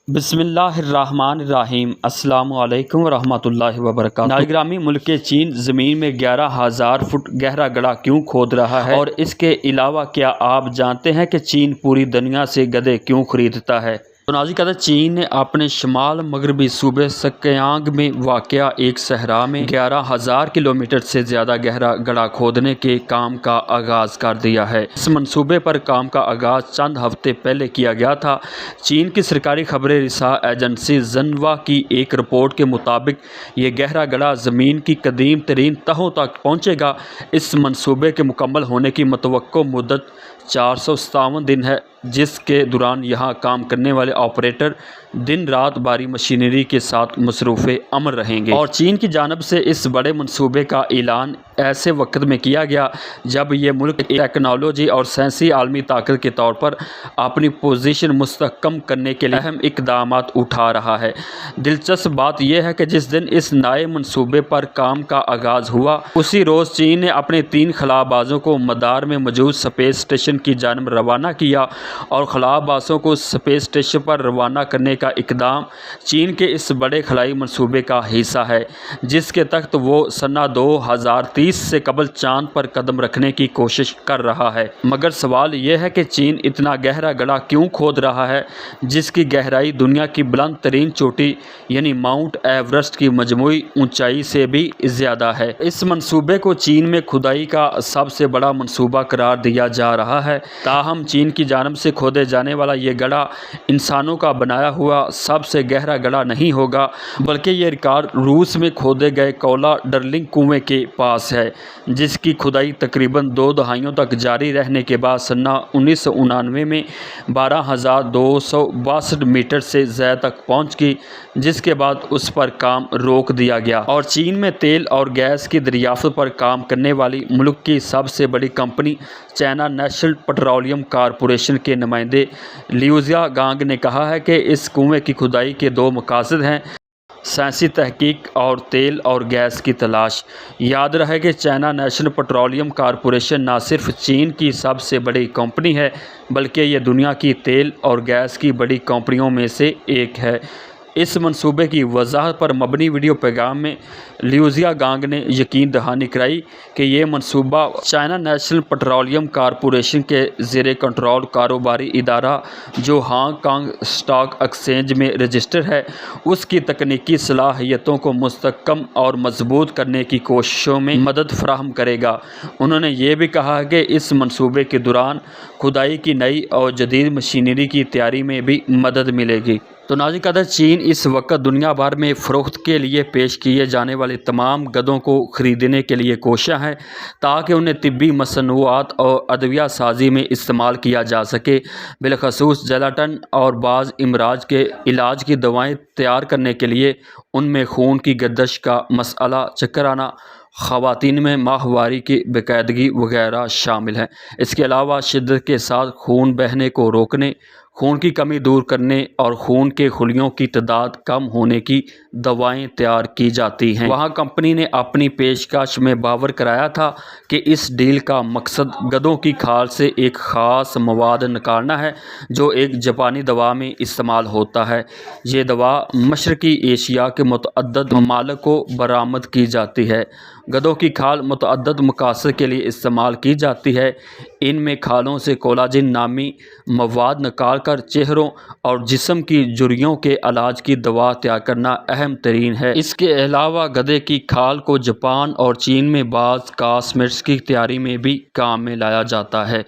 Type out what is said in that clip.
بسم اللہ الرحمن الرحیم۔ السلام علیکم ورحمۃ اللہ وبرکاتہ۔ ناظرین، ملک چین زمین میں 11,000 فٹ گہرا گڑھا کیوں کھود رہا ہے، اور اس کے علاوہ کیا آپ جانتے ہیں کہ چین پوری دنیا سے گدھے کیوں خریدتا ہے؟ تو ناظرین، چین نے اپنے شمال مغربی صوبے سکیانگ میں واقع ایک صحرا میں 11,000 کلومیٹر سے زیادہ گہرا گڑھا کھودنے کے کام کا آغاز کر دیا ہے۔ اس منصوبے پر کام کا آغاز چند ہفتے پہلے کیا گیا تھا۔ چین کی سرکاری خبر رساں ایجنسی ژنہوا کی ایک رپورٹ کے مطابق یہ گہرا گڑھا زمین کی قدیم ترین تہوں تک پہنچے گا۔ اس منصوبے کے مکمل ہونے کی متوقع مدت 457 دن ہے، جس کے دوران یہاں کام کرنے والے آپریٹر دن رات بھاری مشینری کے ساتھ مصروف عمل رہیں گے۔ اور چین کی جانب سے اس بڑے منصوبے کا اعلان ایسے وقت میں کیا گیا جب یہ ملک ٹیکنالوجی اور سائنسی عالمی طاقت کے طور پر اپنی پوزیشن مستحکم کرنے کے لیے اہم اقدامات اٹھا رہا ہے۔ دلچسپ بات یہ ہے کہ جس دن اس نئے منصوبے پر کام کا آغاز ہوا، اسی روز چین نے اپنے 3 خلا بازوں کو مدار میں موجود اسپیس اسٹیشن کی جانب روانہ کیا، اور خلا بازوں کو اسپیس اسٹیشن پر روانہ کرنے کا اقدام چین کے اس بڑے خلائی منصوبے کا حصہ ہے، جس کے تحت وہ سنہ 2030 سے قبل چاند پر قدم رکھنے کی کوشش کر رہا ہے۔ مگر سوال یہ ہے کہ چین اتنا گہرا گڑھا کیوں کھود رہا ہے، جس کی گہرائی دنیا کی بلند ترین چوٹی یعنی ماؤنٹ ایورسٹ کی مجموعی اونچائی سے بھی زیادہ ہے۔ اس منصوبے کو چین میں کھدائی کا سب سے بڑا منصوبہ قرار دیا جا رہا ہے۔ تاہم چین کی جانب سے کھودے جانے والا یہ گڑھا انسانوں کا بنایا ہوا سب سے گہرا گڑھا نہیں ہوگا، بلکہ یہ ریکارڈ روس میں کھودے گئے کولا ڈرلنگ کنویں کے پاس ہے، جس کی کھدائی تقریباً 2 دہائیوں تک جاری رہنے کے بعد سنہ 1999 میں 12,262 میٹر سے زائد تک پہنچ گئی، جس کے بعد اس پر کام روک دیا گیا۔ اور چین میں تیل اور گیس کی دریافت پر کام کرنے والی ملک کی سب سے بڑی company China national petroleum corporation کے نمائندے لیو زیا گانگ نے کہا ہے کہ اس کنویں کی کھدائی کے 2 مقاصد ہیں: سائنسی تحقیق اور تیل اور گیس کی تلاش۔ یاد رہے کہ چائنا نیشنل پیٹرولیم کارپوریشن نہ صرف چین کی سب سے بڑی کمپنی ہے، بلکہ یہ دنیا کی تیل اور گیس کی بڑی کمپنیوں میں سے ایک ہے۔ اس منصوبے کی وضاحت پر مبنی ویڈیو پیغام میں لیو زیا گانگ نے یقین دہانی کرائی کہ یہ منصوبہ چائنا نیشنل پیٹرولیم کارپوریشن کے زیر کنٹرول کاروباری ادارہ، جو ہانگ کانگ اسٹاک ایکسچینج میں رجسٹر ہے، اس کی تکنیکی صلاحیتوں کو مستحکم اور مضبوط کرنے کی کوششوں میں مدد فراہم کرے گا۔ انہوں نے یہ بھی کہا کہ اس منصوبے کے دوران کھدائی کی نئی اور جدید مشینری کی تیاری میں بھی مدد ملے گی۔ تو ناظرین، چین اس وقت دنیا بھر میں فروخت کے لیے پیش کیے جانے والے تمام گدھوں کو خریدنے کے لیے کوشاں ہے، تاکہ انہیں طبی مصنوعات اور ادویہ سازی میں استعمال کیا جا سکے، بالخصوص جیلاٹن اور بعض امراض کے علاج کی دوائیں تیار کرنے کے لیے۔ ان میں خون کی گردش کا مسئلہ، چکر آنا، خواتین میں ماہواری کی باقاعدگی وغیرہ شامل ہیں۔ اس کے علاوہ شدت کے ساتھ خون بہنے کو روکنے، خون کی کمی دور کرنے اور خون کے خلیوں کی تعداد کم ہونے کی دوائیں تیار کی جاتی ہیں۔ وہاں کمپنی نے اپنی پیشکش میں باور کرایا تھا کہ اس ڈیل کا مقصد گدھوں کی کھال سے ایک خاص مواد نکالنا ہے، جو ایک جاپانی دوا میں استعمال ہوتا ہے۔ یہ دوا مشرقی ایشیا کے متعدد ممالک کو برآمد کی جاتی ہے۔ گدھوں کی کھال متعدد مقاصد کے لیے استعمال کی جاتی ہے۔ ان میں کھالوں سے کولاجن نامی مواد نکال کر چہروں اور جسم کی جھریوں کے علاج کی دوا تیار کرنا اہم ترین ہے۔ اس کے علاوہ گدھے کی کھال کو جاپان اور چین میں بعض کاسمیٹکس کی تیاری میں بھی کام میں لایا جاتا ہے۔